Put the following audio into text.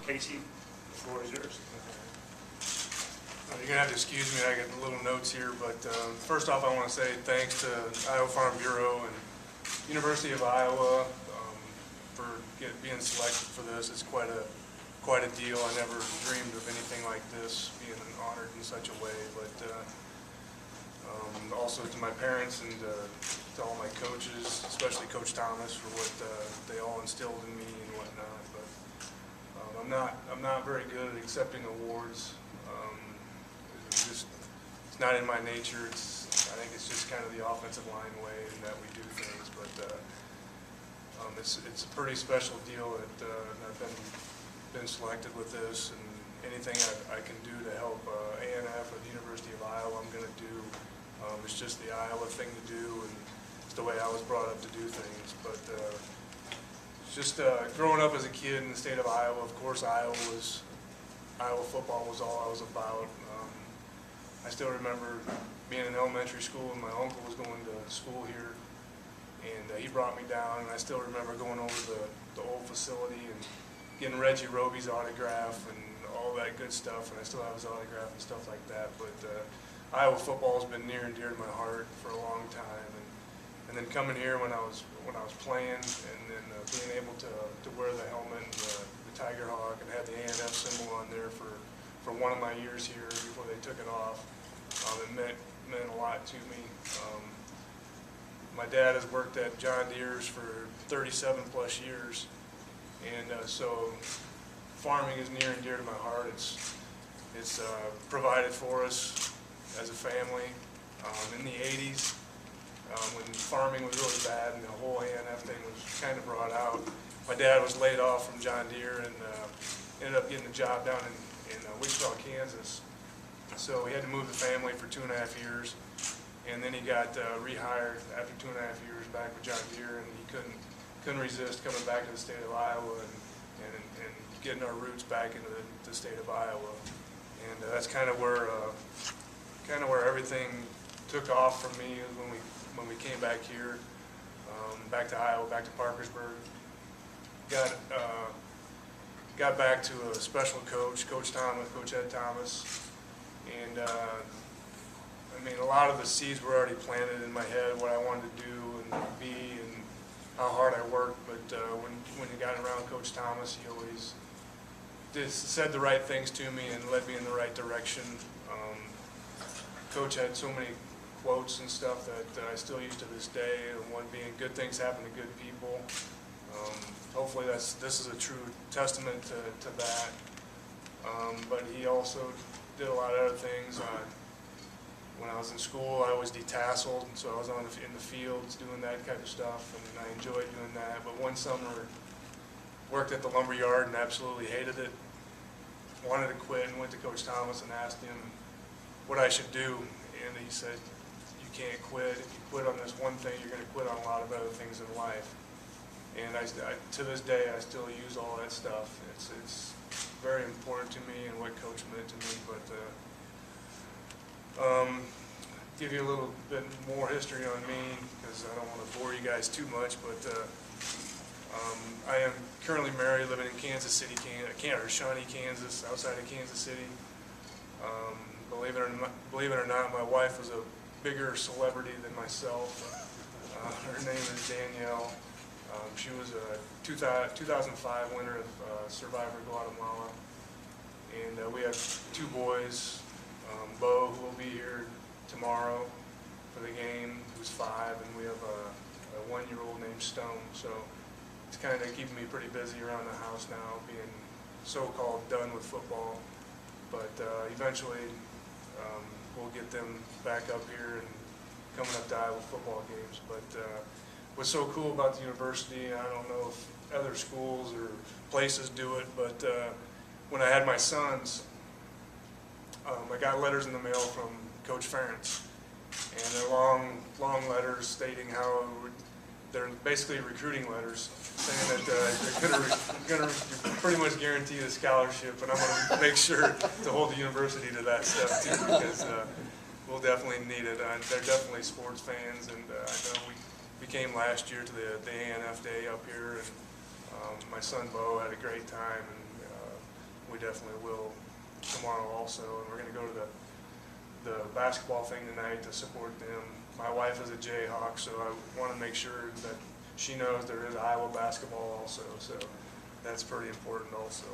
Casey, the floor is yours. You're going to have to excuse me, I got the little notes here, but first off I want to say thanks to Iowa Farm Bureau and University of Iowa for being selected for this. It's quite a deal. I never dreamed of anything like this, being honored in such a way, but also to my parents and to all my coaches, especially Coach Thomas, for what they all instilled in me and whatnot. But I'm not very good at accepting awards. It's not in my nature. I think it's just kind of the offensive line way that we do things. But it's a pretty special deal that I've been selected with this, and anything I can do to help ANF or the University of Iowa, I'm going to do. It's just the Iowa thing to do, and it's the way I was brought up to do things. But just growing up as a kid in the state of Iowa, of course, Iowa football was all I was about. I still remember being in elementary school, and my uncle was going to school here, and he brought me down, and I still remember going over the old facility and getting Reggie Roby's autograph and all that good stuff, and I still have his autograph and stuff like that. But Iowa football has been near and dear to my heart for a long time, and then coming here when I was playing, and then being able to wear the helmet and the Tiger Hawk and have the ANF symbol on there for one of my years here before they took it off, it meant a lot to me. My dad has worked at John Deere's for 37 plus years, and so farming is near and dear to my heart. It's provided for us as a family. In the 80s, when farming was really bad and the whole ANF thing was kind of brought out, my dad was laid off from John Deere and ended up getting a job down in Wichita, Kansas. So he had to move the family for 2.5 years, and then he got rehired after 2.5 years back with John Deere, and he couldn't resist coming back to the state of Iowa and getting our roots back into the state of Iowa. And that's kind of where everything took off for me when we came back here, back to Iowa, back to Parkersburg. Got back to a special coach, Coach Thomas, Coach Ed Thomas, and I mean, a lot of the seeds were already planted in my head, what I wanted to do and be and how hard I worked. But when you got around Coach Thomas, he always said the right things to me and led me in the right direction. Coach had so many quotes and stuff that I still use to this day, and one being, good things happen to good people. Hopefully this is a true testament to that. But he also did a lot of other things. When I was in school, I was detasseled, so I was in the fields doing that kind of stuff, and I enjoyed doing that. But one summer, worked at the lumber yard and absolutely hated it. Wanted to quit, and went to Coach Thomas and asked him what I should do, and he said, "You can't quit. If you quit on this one thing, you're going to quit on a lot of other things in life." And to this day, I still use all that stuff. It's very important to me and what Coach meant to me. But give you a little bit more history on me, because I don't want to bore you guys too much. But I am currently married, living in Kansas City, Shawnee, Kansas, outside of Kansas City. Believe it or not, my wife was a bigger celebrity than myself. Her name is Danielle. She was a 2005 winner of Survivor Guatemala, and we have 2 boys. Bo, who will be here tomorrow for the game, who's 5, and we have a 1-year-old named Stone. So it's kind of keeping me pretty busy around the house now, being so-called done with football. But eventually we'll get them back up here and coming up to Iowa football games. But what's so cool about the university, I don't know if other schools or places do it, but when I had my sons, I got letters in the mail from Coach Ferentz, and they're long letters stating how they're basically recruiting letters, saying that they're going to pretty much guarantee the scholarship, and I'm going to make sure to hold the university to that stuff too, because we'll definitely need it. They're definitely sports fans, and I know we came last year to the ANF day up here, and my son Bo had a great time, and definitely will tomorrow also. And we're going to go to the basketball thing tonight to support them. My wife is a Jayhawk, so I want to make sure that she knows there is Iowa basketball also. So that's pretty important also.